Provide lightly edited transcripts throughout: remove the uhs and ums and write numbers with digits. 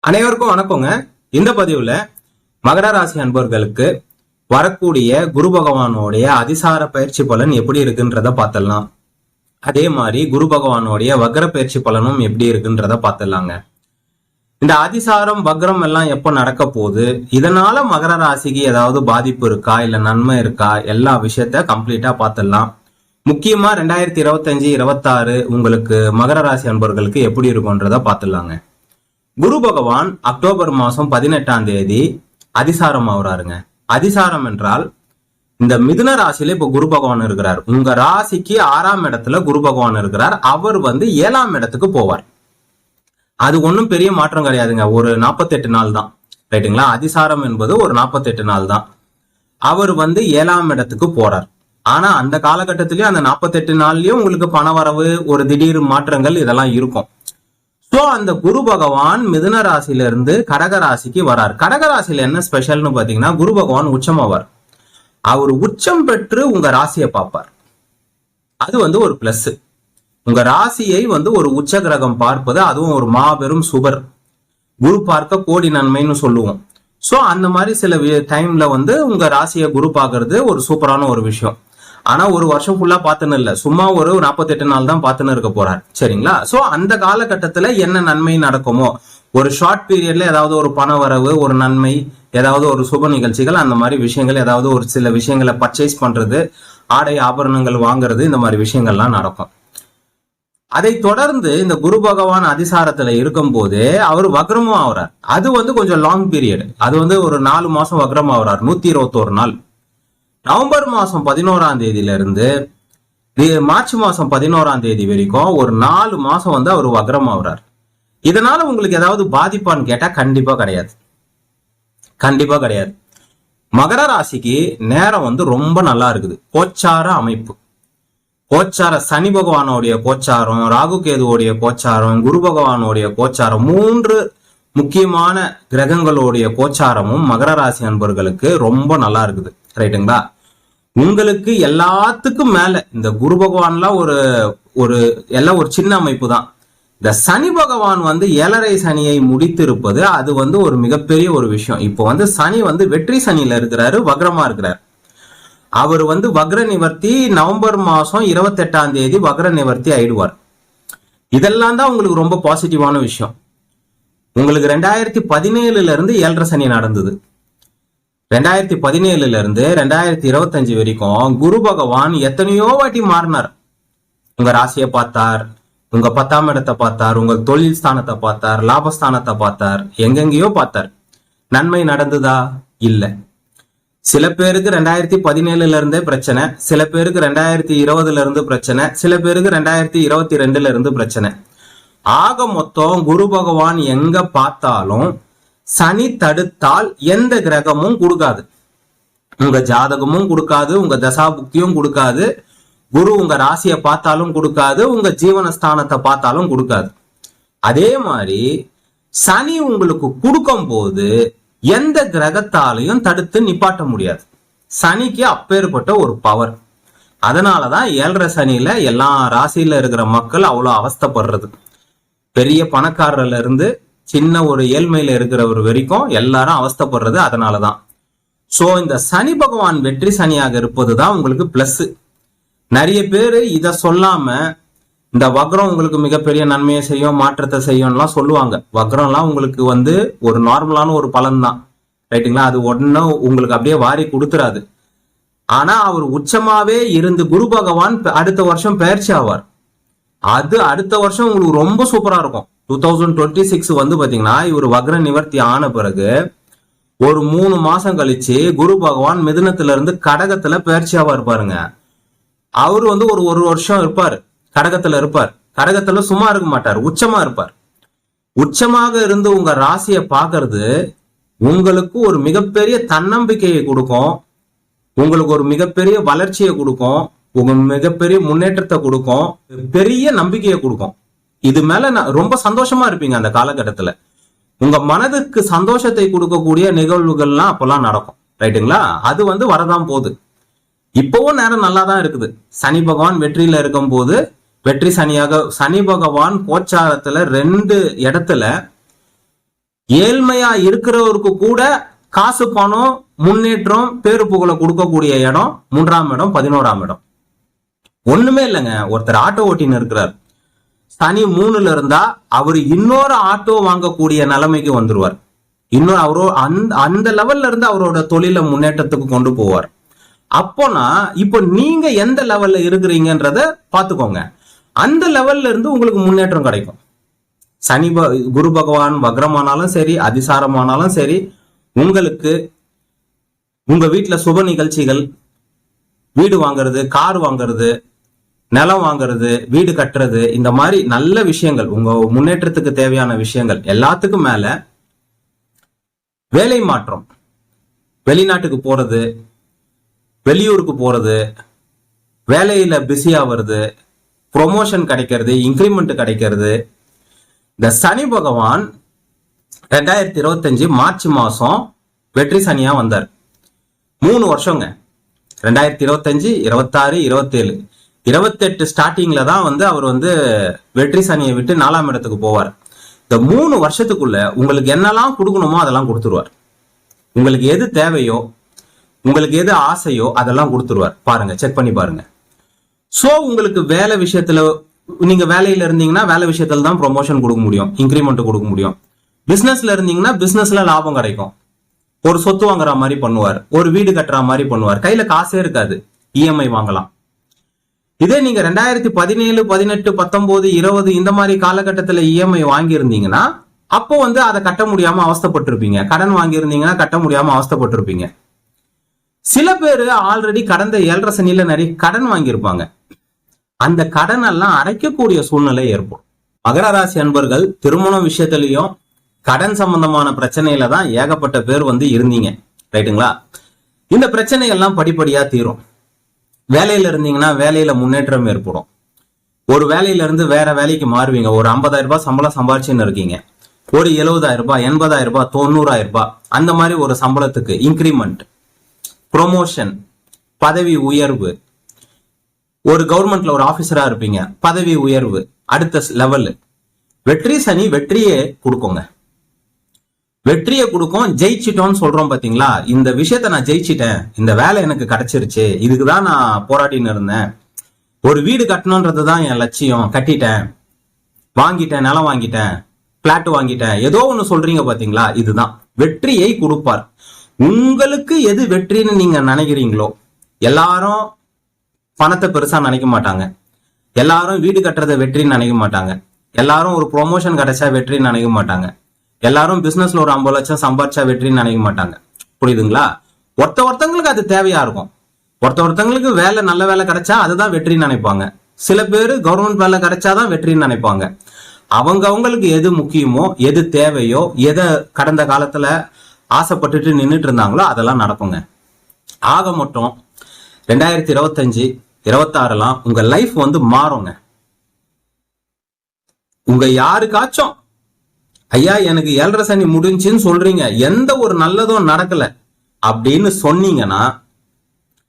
அனைவருக்கும் வணக்கங்க. இந்த பதிவுல மகர ராசி அன்பர்களுக்கு வரக்கூடிய குரு பகவானுடைய அதிசார பயிற்சி பலன் எப்படி இருக்குன்றத பார்த்துடலாம். அதே மாதிரி குரு பகவானுடைய வக்ர பயிற்சி பலனும் எப்படி இருக்குன்றத பார்த்துடலாங்க. இந்த அதிசாரம் வக்ரம் எல்லாம் எப்ப நடக்க போகுது, இதனால மகர ராசிக்கு ஏதாவது பாதிப்பு இருக்கா இல்ல நன்மை இருக்கா, எல்லா விஷயத்த கம்ப்ளீட்டா பார்த்துடலாம். முக்கியமா 2025-26 உங்களுக்கு மகர ராசி அன்பர்களுக்கு எப்படி இருக்கும்ன்றத பார்த்துடலாங்க. குரு பகவான் அக்டோபர் மாசம் 18ஆம் தேதி அதிசாரம் ஆகுறாருங்க. அதிசாரம் என்றால் இந்த மிதுன ராசியில இப்ப குரு பகவான் இருக்கிறார். உங்க ராசிக்கு 6ஆம் இடத்துல குரு பகவான் இருக்கிறார். அவர் 7ஆம் இடத்துக்கு போவார். அது ஒன்றும் பெரிய மாற்றம் கிடையாதுங்க. ஒரு 48 நாள் தான், ரைட்டுங்களா? அதிசாரம் என்பது ஒரு 48 நாள் தான். அவர் 7ஆம் இடத்துக்கு போறார். ஆனா அந்த காலகட்டத்திலயும் அந்த 48 நாள்லயும் உங்களுக்கு பண வரவு, ஒரு திடீர் மாற்றங்கள் இதெல்லாம் இருக்கும். சோ அந்த குரு பகவான் மிதுன ராசியில இருந்து கடக ராசிக்கு வரார். கடக ராசியில என்ன ஸ்பெஷல்னு பாத்தீங்கன்னா, குரு பகவான் உச்சமாவார். அவர் உச்சம் பெற்று உங்க ராசியை பார்ப்பார். அது ஒரு பிளஸ். உங்க ராசியை ஒரு உச்ச கிரகம் பார்ப்பது, அதுவும் ஒரு மாபெரும் சுபர். குரு பார்க்க கோடி நன்மைன்னு சொல்லுவோம். சோ அந்த மாதிரி சில டைம்ல உங்க ராசியை குரு பார்க்கறது ஒரு சூப்பரான ஒரு விஷயம். ஆனா ஒரு வருஷம் ஃபுல்லா பார்த்துன்னு இல்ல, சும்மா ஒரு 48 நாள் தான் பார்த்துன்னு இருக்க போறார், சரிங்களா? சோ அந்த காலகட்டத்துல என்ன நன்மை நடக்குமோ, ஒரு ஷார்ட் பீரியட்ல ஏதாவது ஒரு பண வரவு, ஒரு நன்மை, ஏதாவது ஒரு சுப நிகழ்ச்சிகள், அந்த மாதிரி விஷயங்கள், ஏதாவது ஒரு சில விஷயங்களை பர்ச்சேஸ் பண்றது, ஆடை ஆபரணங்கள் வாங்குறது, இந்த மாதிரி விஷயங்கள்லாம் நடக்கும். அதை தொடர்ந்து இந்த குரு பகவான் அதிசாரத்துல இருக்கும் போதே அவர் வக்ரமும் ஆகுறார். அது கொஞ்சம் லாங் பீரியட். அது ஒரு 4 மாசம் வக்ரம் ஆகுறார், 121 நாள். நவம்பர் மாசம் 11ஆம் தேதியில இருந்து மார்ச் மாசம் 11ஆம் தேதி வரைக்கும் ஒரு 4 மாசம் அவர் வக்ரம் ஆகுறார். இதனால உங்களுக்கு ஏதாவது பாதிப்பான்னு கேட்டா கண்டிப்பா கிடையாது. கண்டிப்பா கிடையாது. மகர ராசிக்கு நேரம் ரொம்ப நல்லா இருக்குது. கோச்சார அமைப்பு, கோச்சார சனி பகவானுடைய கோச்சாரம், ராகு கேதுவோடைய கோச்சாரம், குரு பகவானுடைய கோச்சாரம், 3 முக்கியமான கிரகங்களுடைய கோச்சாரமும் மகர ராசி அன்பர்களுக்கு ரொம்ப நல்லா இருக்குது, ரைட்டுங்களா? உங்களுக்கு எல்லாத்துக்கும் மேல இந்த குரு பகவான்லாம் எல்லாம் ஒரு சின்ன அமைப்பு தான். இந்த சனி பகவான் 7.5 சனியை முடித்திருப்பது, அது ஒரு மிகப்பெரிய ஒரு விஷயம். இப்போ சனி வெற்றி சனியில இருக்கிறாரு, வக்ரமா இருக்கிறார். அவர் வக்ர நிவர்த்தி நவம்பர் மாசம் 28ஆம் தேதி வக்ர நிவர்த்தி ஆயிடுவார். இதெல்லாம் தான் உங்களுக்கு ரொம்ப பாசிட்டிவான விஷயம். உங்களுக்கு 2017 இருந்து 7.5 சனி நடந்தது. 2017 இருந்து 2025 வரைக்கும் குரு பகவான் எத்தனையோ வாட்டி மாறினார். உங்க ராசியை பார்த்தார், உங்க 10ஆம் இடத்தை பார்த்தார், உங்க தொழில் ஸ்தானத்தை பார்த்தார், லாபஸ்தானத்தை பார்த்தார், எங்கெங்கயோ பார்த்தார். நன்மை நடந்ததா? இல்ல. சில பேருக்கு 2017 இருந்தே பிரச்சனை, சில பேருக்கு 2020 இருந்து பிரச்சனை, சில பேருக்கு 2022 இருந்து பிரச்சனை. ஆக மொத்தம் குரு பகவான் எங்க பார்த்தாலும் சனி தடுத்தால் எந்த கிரகமும் கொடுக்காது. உங்க ஜாதகமும் கொடுக்காது, உங்க தசாபுக்தியும் கொடுக்காது, குரு உங்க ராசியை பார்த்தாலும் கொடுக்காது, உங்க ஜீவனஸ்தானத்தை பார்த்தாலும் கொடுக்காது. அதே மாதிரி சனி உங்களுக்கு கொடுக்கும் போது எந்த கிரகத்தாலையும் தடுத்து நிப்பாட்ட முடியாது. சனிக்கு அப்பேற்பட்ட ஒரு பவர். அதனாலதான் 7.5 சனியில எல்லா ராசியில இருக்கிற மக்கள் அவ்வளவு அவஸ்தப்படுறது. பெரிய பணக்காரர்ல இருந்து சின்ன ஒரு ஏழ்மையில இருக்கிறவர் வரைக்கும் எல்லாரும் அவஸ்தப்படுறது அதனாலதான். சோ இந்த சனி பகவான் வெற்றி சனியாக இருப்பதுதான் உங்களுக்கு பிளஸ். நிறைய பேரு இத சொல்லாம இந்த வக்ரம் உங்களுக்கு மிகப்பெரிய நன்மையை செய்யும், மாற்றத்தை செய்யும்லாம் சொல்லுவாங்க. வக்ரம்லாம் உங்களுக்கு ஒரு நார்மலான ஒரு பலன் தான், ரைட்டுங்களா? அது ஒன்னும் உங்களுக்கு அப்படியே வாரி கொடுத்துறாது. ஆனா அவர் உச்சமாவே இருந்து குரு பகவான் அடுத்த வருஷம் பயிற்சி ஆவார். அது அடுத்த வருஷம் உங்களுக்கு ரொம்ப சூப்பரா இருக்கும். 2026 பாத்தீங்கன்னா இவர் வக்ர நிவர்த்தி ஆன பிறகு ஒரு 3 மாசம் கழிச்சு குரு பகவான் மிதுனத்துல இருந்து கடகத்துல பயிற்சியாவா இருப்பாருங்க. அவரு ஒரு வருஷம் இருப்பாரு, கடகத்துல இருப்பார். கடகத்துல சும்மா இருக்க மாட்டார், உச்சமா இருப்பார். உச்சமாக இருந்து உங்க ராசியை பாக்குறது உங்களுக்கு ஒரு மிகப்பெரிய தன்னம்பிக்கையை கொடுக்கும், உங்களுக்கு ஒரு மிகப்பெரிய வளர்ச்சியை கொடுக்கும், உங்க மிகப்பெரிய முன்னேற்றத்தை கொடுக்கும், பெரிய நம்பிக்கையை கொடுக்கும். இது மேல ரொம்ப சந்தோஷமா இருப்பீங்க அந்த காலகட்டத்துல. உங்க மனதுக்கு சந்தோஷத்தை கொடுக்கக்கூடிய நிகழ்வுகள்லாம் அப்பெல்லாம் நடக்கும், ரைட்டுங்களா? அது வரதான் போகுது. இப்பவும் நேரம் நல்லா தான் இருக்குது. சனி பகவான் வெற்றியில இருக்கும் போது வெற்றி சனியாக, சனி பகவான் கோச்சாரத்துல 2 இடத்துல ஏழ்மையா இருக்கிறவருக்கு கூட காசு பணம் முன்னேற்றம் பேரு புகழ கொடுக்கக்கூடிய இடம் 3ஆம் இடம் 11ஆம் இடம். ஒண்ணுமே இல்லைங்க, ஒருத்தர் ஆட்டோ ஓட்டின்னு இருக்கிறார், சனி 3ல இருந்தா அவரு இன்னொரு ஆட்டோ வாங்கக்கூடிய நிலைமைக்கு வந்துருவார். இன்னொரு அவரோ அந்த லெவல்ல இருந்து அவரோட தொழில முன்னேற்றத்துக்கு கொண்டு போவார். அப்போனா இப்போ நீங்க எந்த லெவல்ல இருக்கிறீங்கன்றத பாத்துக்கோங்க. அந்த லெவல்ல இருந்து உங்களுக்கு முன்னேற்றம் கிடைக்கும். சனி குரு பகவான் வக்ரமானாலும் சரி, அதிசாரமானாலும் சரி, உங்களுக்கு உங்க வீட்டுல சுப நிகழ்ச்சிகள், வீடு வாங்குறது, கார் வாங்குறது, நிலம் வாங்குறது, வீடு கட்டுறது, இந்த மாதிரி நல்ல விஷயங்கள், உங்க முன்னேற்றத்துக்கு தேவையான விஷயங்கள் எல்லாத்துக்கும் மேல வேலை மாற்றம், வெளிநாட்டுக்கு போறது, வெளியூருக்கு போறது, வேலையில பிஸியா வருது, ப்ரொமோஷன் கிடைக்கிறது, இன்கிரிமெண்ட் கிடைக்கிறது. இந்த சனி பகவான் 2025 மார்ச் மாசம் வெற்றி சனியா வந்தார். 3 வருஷங்க, 2025, 26, 27, 28 ஸ்டார்டிங்ல தான் அவர் வெற்றி சனியை விட்டு 4ஆம் இடத்துக்கு போவார். இந்த 3 வருஷத்துக்குள்ள உங்களுக்கு என்னெல்லாம் கொடுக்கணுமோ அதெல்லாம் கொடுத்துருவார். உங்களுக்கு எது தேவையோ, உங்களுக்கு எது ஆசையோ அதெல்லாம் கொடுத்துருவார். பாருங்க, செக் பண்ணி பாருங்க. சோ உங்களுக்கு வேலை விஷயத்துல, நீங்க வேலையில இருந்தீங்கன்னா வேலை விஷயத்துல தான் ப்ரொமோஷன் கொடுக்க முடியும், இன்கிரிமெண்ட் கொடுக்க முடியும். பிசினஸ்ல இருந்தீங்கன்னா பிசினஸ்ல லாபம் கிடைக்கும். ஒரு சொத்து வாங்குற மாதிரி பண்ணுவார், ஒரு வீடு கட்டுற மாதிரி பண்ணுவார். கையில காசே இருக்காது, இஎம்ஐ வாங்கலாம். இதே நீங்க 2017, 18, 19, 20 இந்த மாதிரி காலகட்டத்துல இஎம்ஐ வாங்கி இருந்தீங்கன்னா அப்போ அதை கட்ட முடியாம அவஸ்தைப்பட்டிருப்பீங்க. கடன் வாங்கி இருந்தீங்கன்னா கட்ட முடியாம அவஸ்தைப்பட்டிருப்பீங்க. சில பேர் ஆல்ரெடி கடந்த 7.5 சனியில நிறைய கடன் வாங்கியிருப்பாங்க. அந்த கடன் எல்லாம் அடைக்கக்கூடிய சூழ்நிலை ஏற்படும். மகர ராசி அன்பர்கள் திருமண விஷயத்திலையும் கடன் சம்பந்தமான பிரச்சனையில தான் ஏகப்பட்ட பேர் இருந்தீங்க, ரைட்டுங்களா? இந்த பிரச்சனை எல்லாம் படிப்படியா தீரும். வேலையில இருந்தீங்கன்னா வேலையில முன்னேற்றம் ஏற்படும். ஒரு வேலையில இருந்து வேற வேலைக்கு மாறுவீங்க. ஒரு 50,000 ரூபாய் சம்பளம் சம்பாதிச்சுன்னு இருக்கீங்க, ஒரு 70,000 ரூபாய், 80,000 ரூபாய், 90,000 ரூபாய் அந்த மாதிரி ஒரு சம்பளத்துக்கு இன்கிரிமெண்ட், ப்ரொமோஷன், பதவி உயர்வு. ஒரு கவர்மெண்ட்ல ஒரு ஆபீசரா இருப்பீங்க, பதவி உயர்வு, அடுத்த லெவல். வெற்றி சனி வெற்றியே கொடுக்குங்க, வெற்றியை கொடுக்கும். ஜெயிச்சிட்டோம்னு சொல்றோம் பாத்தீங்களா? இந்த விஷயத்த நான் ஜெயிச்சிட்டேன், இந்த வேலை எனக்கு கிடைச்சிருச்சு, இதுக்குதான் நான் போராடின்னு இருந்தேன், ஒரு வீடு கட்டணும்ன்றது தான் என் லட்சியம், கட்டிட்டேன், வாங்கிட்டேன், நிலம் வாங்கிட்டேன், பிளாட் வாங்கிட்டேன், ஏதோ ஒண்ணு சொல்றீங்க பாத்தீங்களா? இதுதான் வெற்றியை கொடுப்பார். உங்களுக்கு எது வெற்றின்னு நீங்க நினைக்கிறீங்களோ, எல்லாரும் பணத்தை பெருசா நினைக்க மாட்டாங்க, எல்லாரும் வீடு கட்டுறதை வெற்றின்னு நினைக்க மாட்டாங்க, எல்லாரும் ஒரு ப்ரொமோஷன் கிடைச்சா வெற்றின்னு நினைக்க மாட்டாங்க, எல்லாரும் பிசினஸ்ல ஒரு 50 லட்சம் சம்பாதிச்சா வெற்றின்னு நினைக்க மாட்டாங்க. புரியுதுங்களா? ஒருத்தவங்களுக்கு அது தேவையா இருக்கும். ஒருத்தவங்களுக்கு வேலை, நல்ல வேலை கிடைச்சா அதுதான் வெற்றின்னு நினைப்பாங்க. சில பேர் கவர்மெண்ட் வேலை கிடைச்சாதான் வெற்றின்னு நினைப்பாங்க. அவங்களுக்கு எது முக்கியமோ, எது தேவையோ, எதை கடந்த காலத்துல ஆசைப்பட்டுட்டு நின்றுட்டு இருந்தாங்களோ அதெல்லாம் நடக்குங்க. ஆக மட்டும் 2025, 26 உங்க லைஃப் மாறுங்க. உங்க யாருக்காச்சும் ஐயா எனக்கு 7.5 சனி முடிஞ்சுன்னு சொல்றீங்க, எந்த ஒரு நல்லதும் நடக்கல அப்படின்னு சொன்னீங்கன்னா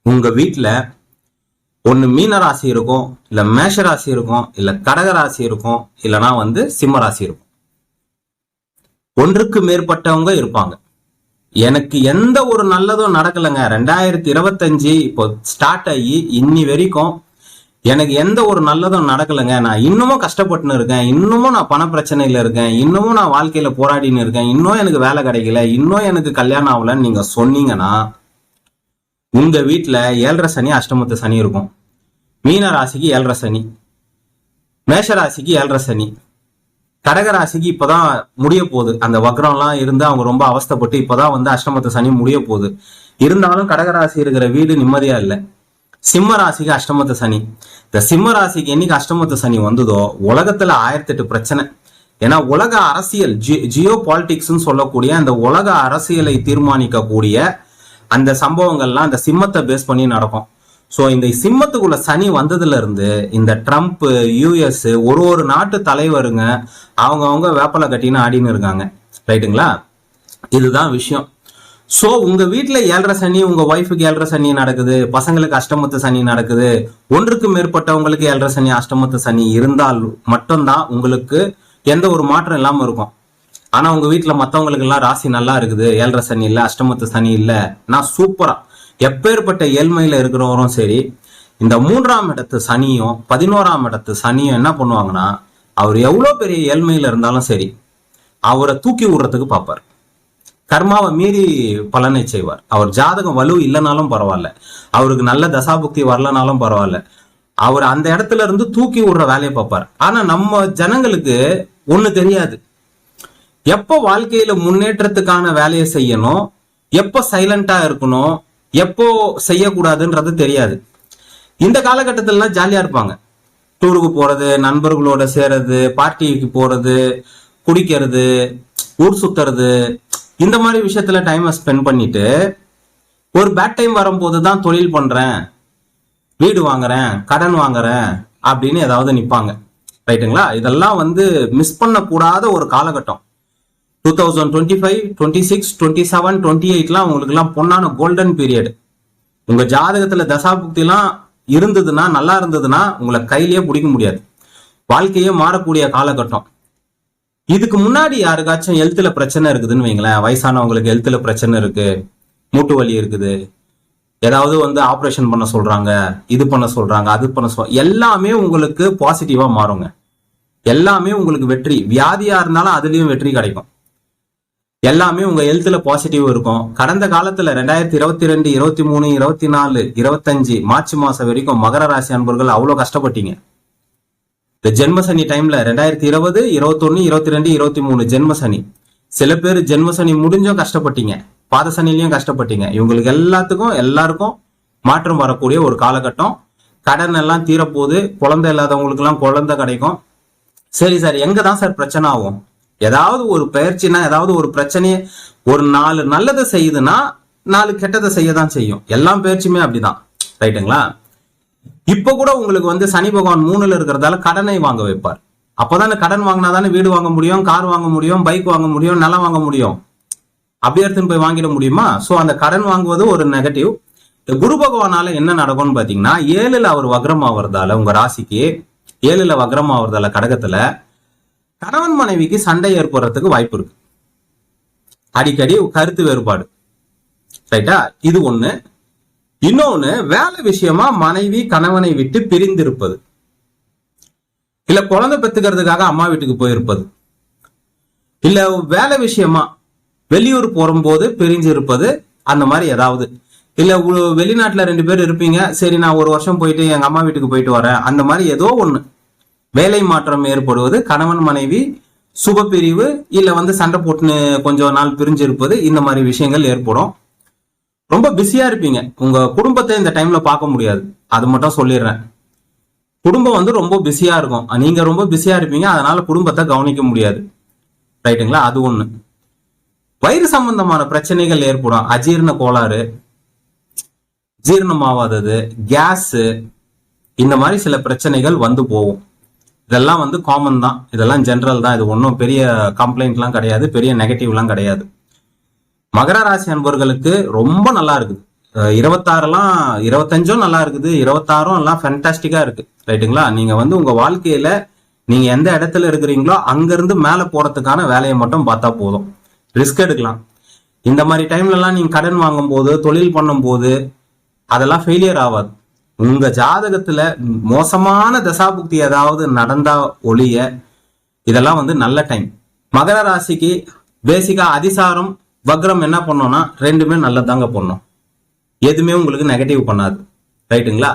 உங்க வீட்டுல ஒண்ணு மீன ராசி இருக்கும், இல்ல மேஷ ராசி இருக்கும், இல்ல கடக ராசி இருக்கும், இல்லனா சிம்ம ராசி இருக்கும். ஒன்றுக்கு மேற்பட்டவங்க இருப்பாங்க. எனக்கு எந்த ஒரு நல்லதும் நடக்கலைங்க, 2025 இப்போ ஸ்டார்ட் ஆகி இன்னி வரைக்கும் எனக்கு எந்த ஒரு நல்லதும் நடக்கலைங்க, நான் இன்னமும் கஷ்டப்பட்டுன்னு இருக்கேன், இன்னமும் நான் பண பிரச்சனையில இருக்கேன், இன்னமும் நான் வாழ்க்கையில போராடின்னு இருக்கேன், இன்னும் எனக்கு வேலை கிடைக்கல, இன்னும் எனக்கு கல்யாணம் ஆகலன்னு நீங்க சொன்னீங்கன்னா உங்க வீட்டுல 7.5 சனி, அஷ்டமத்து சனி இருக்கும். மீன ராசிக்கு 7.5 சனி, மேஷ ராசிக்கு 7.5 சனி, கடக ராசிக்கு இப்பதான் முடிய போகுது. அந்த வக்ரம்லாம் இருந்து அவங்க ரொம்ப அவஸ்தைப்பட்டு இப்பதான் அஷ்டமத்து சனி முடிய போகுது. இருந்தாலும் கடகராசி இருக்கிற வீடு நிம்மதியா இல்லை. சிம்ம ராசிக்கு அஷ்டமத்து சனி. இந்த சிம்ம ராசிக்கு என்னைக்கு அஷ்டமத்து சனி வந்ததோ உலகத்துல 1008 பிரச்சனை. ஏன்னா உலக அரசியல், ஜியோ பாலிடிக்ஸ் சொல்லக்கூடிய அந்த உலக அரசியலை தீர்மானிக்கக்கூடிய அந்த சம்பவங்கள்லாம் இந்த சிம்மத்தை பேஸ் பண்ணி நடக்கும். ஸோ இந்த சிம்மத்துக்குள்ள சனி வந்ததுல இருந்து இந்த ட்ரம்ப், யூஎஸ், ஒரு நாட்டு தலைவருங்க அவங்க வேப்பலை கட்டின்னு ஆடின்னு இருக்காங்க, ரைட்டுங்களா? இதுதான் விஷயம். சோ உங்க வீட்டுல 7.5 சனி, உங்க ஒய்ஃபுக்கு 7.5 சனி நடக்குது, பசங்களுக்கு அஷ்டமத்து சனி நடக்குது, ஒன்றுக்கு மேற்பட்டவங்களுக்கு 7.5 சனி, அஷ்டமத்து சனி இருந்தால் மட்டும்தான் உங்களுக்கு எந்த ஒரு மாற்றம் இல்லாம இருக்கும். ஆனா உங்க வீட்டுல மத்தவங்களுக்கு எல்லாம் ராசி நல்லா இருக்குது, 7.5 சனி இல்ல, அஷ்டமத்து சனி இல்ல, நான் சூப்பரா எப்பேற்பட்ட ஏழ்மையில இருக்கிறவரும் சரி, இந்த 3ஆம் இடத்து சனியும் 11ஆம் இடத்து சனியும் என்ன பண்ணுவாங்கன்னா, அவர் எவ்வளவு பெரிய ஏழ்மையில இருந்தாலும் சரி அவரை தூக்கி விடுறதுக்கு பார்ப்பார். கர்மாவை மீறி பலனை செய்வார். அவர் ஜாதகம் வலு இல்லைனாலும் பரவாயில்ல, அவருக்கு நல்ல தசாபுக்தி வரலனாலும் பரவாயில்ல, அவர் அந்த இடத்துல இருந்து தூக்கி விடுற வேலையை பார்ப்பார். ஆனா நம்ம ஜனங்களுக்கு ஒண்ணு தெரியாது, எப்போ வாழ்க்கையில முன்னேற்றத்துக்கான வேலையை செய்யணும், எப்போ சைலண்டா இருக்கணும், எப்போ செய்யக்கூடாதுன்றது தெரியாது. இந்த காலகட்டத்தில ஜாலியா இருப்பாங்க, டூருக்கு போறது, நண்பர்களோட சேருறது, பார்ட்டிக்கு போறது, குடிக்கிறது, ஊர் சுத்துறது, இந்த மாதிரி விஷயத்துல டைமை ஸ்பெண்ட் பண்ணிட்டு ஒரு பேட் டைம் வரும்போது தான் தொழில் பண்றேன், வீடு வாங்குறேன், கடன் வாங்குறேன் அப்படின்னு ஏதாவது நிப்பாங்க. ரைட்டுங்களா? இதெல்லாம் மிஸ் பண்ணக்கூடாத ஒரு காலகட்டம். 2025, 26, 27, 28 உங்களுக்கு எல்லாம் பொன்னான கோல்டன் பீரியட். உங்க ஜாதகத்துல தசாபுக்தி எல்லாம் இருந்ததுன்னா, நல்லா இருந்ததுன்னா உங்களை கையிலேயே பிடிக்க முடியாது. வாழ்க்கையே மாறக்கூடிய காலகட்டம். இதுக்கு முன்னாடி யாருக்காச்சும் ஹெல்த்ல பிரச்சனை இருக்குதுன்னு வைங்களேன், வயசானவங்களுக்கு ஹெல்த்ல பிரச்சனை இருக்கு, மூட்டு வலி இருக்குது, ஏதாவது ஆப்ரேஷன் பண்ண சொல்றாங்க, இது பண்ண சொல்றாங்க, அது பண்ண எல்லாமே உங்களுக்கு பாசிட்டிவா மாறுங்க. எல்லாமே உங்களுக்கு வெற்றி. வியாதியா இருந்தாலும் அதுலயும் வெற்றி கிடைக்கும். எல்லாமே உங்க ஹெல்த்ல பாசிட்டிவ் இருக்கும். கடந்த காலத்துல 2022, 23, 24, 25 மார்ச் மாசம் வரைக்கும் மகர ராசி அன்பர்கள் அவ்வளவு கஷ்டப்பட்டீங்க. இந்த ஜென்மசனி டைம்ல 2020, 21, 22, 23 ஜென்மசனி. சில பேர் ஜென்மசனி முடிஞ்சும் கஷ்டப்பட்டீங்க, பாதசனிலையும் கஷ்டப்பட்டீங்க. இவங்களுக்கு எல்லாருக்கும் மாற்றம் வரக்கூடிய ஒரு காலகட்டம். கடன் எல்லாம் தீரப்போகுது. குழந்தை இல்லாதவங்களுக்கு எல்லாம் குழந்தை கிடைக்கும். சரி சார், எங்க தான் சார் பிரச்சனை ஆகும்? ஏதாவது ஒரு பயிற்சினா, ஏதாவது ஒரு பிரச்சனையை, ஒரு 4 நல்லதை செய்யுதுன்னா 4 கெட்டதை செய்யதான் செய்யும். எல்லாம் பயிற்சியுமே அப்படிதான். ரைட்டுங்களா? இப்ப கூட உங்களுக்கு சனி பகவான் 3ல இருக்கிறதால கடனை வாங்க வைப்பார். அப்பதானே கடன் வாங்கினாதானே வீடு வாங்க முடியும், கார் வாங்க முடியும், பைக் வாங்க முடியும், நிலம் வாங்க முடியும். அப்படி எடுத்துன்னு போய் வாங்கிட முடியுமா? சோ அந்த கடன் வாங்குவது ஒரு நெகட்டிவ். குரு பகவானால என்ன நடக்கும்னு பாத்தீங்கன்னா, 7ல அவர் வக்ரம் ஆவறதால, உங்க ராசிக்கு 7ல வக்ரம் ஆவறதால கடகத்துல கணவன் மனைவிக்கு சண்டை ஏற்படுறதுக்கு வாய்ப்பு இருக்கு. அடிக்கடி கருத்து வேறுபாடு. ரைட்டா? இது ஒண்ணு. இன்னொன்னு, வேலை விஷயமா மனைவி கணவனை விட்டு பிரிந்திருப்பது, இல்ல குழந்தை பெத்துக்கிறதுக்காக அம்மா வீட்டுக்கு போயிருப்பது, இல்ல வேலை விஷயமா வெளியூர் போகும்போது பிரிஞ்சு இருப்பது, அந்த மாதிரி ஏதாவது. இல்ல வெளிநாட்டுல 2 பேர் இருப்பீங்க, சரி நான் ஒரு வருஷம் போயிட்டு எங்க அம்மா வீட்டுக்கு போயிட்டு வரேன், அந்த மாதிரி ஏதோ ஒண்ணு வேலை மாற்றம் ஏற்படுவது, கணவன் மனைவி சுப பிரிவு, இல்ல சண்டை போட்டுன்னு கொஞ்சம் நாள் பிரிஞ்சு இருப்பது, இந்த மாதிரி விஷயங்கள் ஏற்படும். ரொம்ப பிஸியா இருப்பீங்க. உங்க குடும்பத்தை இந்த டைம்ல பார்க்க முடியாது, அது மட்டும் சொல்லிடுறேன். குடும்பம் ரொம்ப பிஸியா இருக்கும், நீங்க ரொம்ப பிஸியா இருப்பீங்க, அதனால குடும்பத்தை கவனிக்க முடியாது. ரைட்டுங்களா? அது ஒண்ணு. வயிறு சம்பந்தமான பிரச்சனைகள் ஏற்படும். அஜீரண கோளாறு, ஜீரணமாவாதது, கேஸ், இந்த மாதிரி சில பிரச்சனைகள் போகும். இதெல்லாம் காமன் தான், இதெல்லாம் ஜென்ரல் தான். இது ஒன்றும் பெரிய கம்ப்ளைண்ட்லாம் கிடையாது, பெரிய நெகட்டிவ்லாம் கிடையாது. மகர ராசி அன்பர்களுக்கு ரொம்ப நல்லா இருக்குது. 26 25 நல்லா இருக்குது, 26 எல்லாம் ஃபேண்டாஸ்டிக்கா இருக்கு. ரைட்டுங்களா? நீங்க உங்க வாழ்க்கையில நீங்க எந்த இடத்துல இருக்கிறீங்களோ அங்கிருந்து மேல போறதுக்கான வேலையை மட்டும் பார்த்தா போதும். ரிஸ்க் எடுக்கலாம். இந்த மாதிரி டைம்ல எல்லாம் நீங்க கடன் வாங்கும் போது, தொழில் பண்ணும் போது அதெல்லாம் ஃபெயிலியர் ஆகாது. உங்க ஜாதகத்துல மோசமான தசாபுக்தி ஏதாவது நடந்தா ஒழிய இதெல்லாம் நல்ல டைம். மகர ராசிக்கு பேசிக்கா அதிசாரம் வக்ரம் என்ன பண்ணோம்னா ரெண்டுமே நல்லதாங்க பண்ணும். எதுவுமே உங்களுக்கு நெகட்டிவ் பண்ணாது. ரைட்டுங்களா?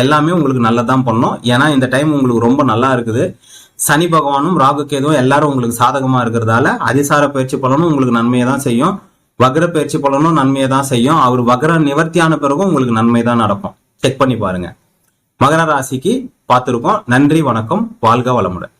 எல்லாமே உங்களுக்கு நல்லதான் பண்ணும். ஏன்னா இந்த டைம் உங்களுக்கு ரொம்ப நல்லா இருக்குது. சனி பகவானும் ராகு கேதுவும் எல்லாரும் உங்களுக்கு சாதகமா இருக்கிறதால அதிசார பயிற்சி பலனும் உங்களுக்கு நன்மையை தான் செய்யும். வக்ர பயிற்சி பலனும் நன்மையை தான் செய்யும். அவர் வக்ர நிவர்த்தியான பிறகும் உங்களுக்கு நன்மை தான் நடக்கும். செக் பண்ணி பாருங்க. மகர ராசிக்கு பார்த்திருக்கோம். நன்றி, வணக்கம், வாழ்க வளமுடன்.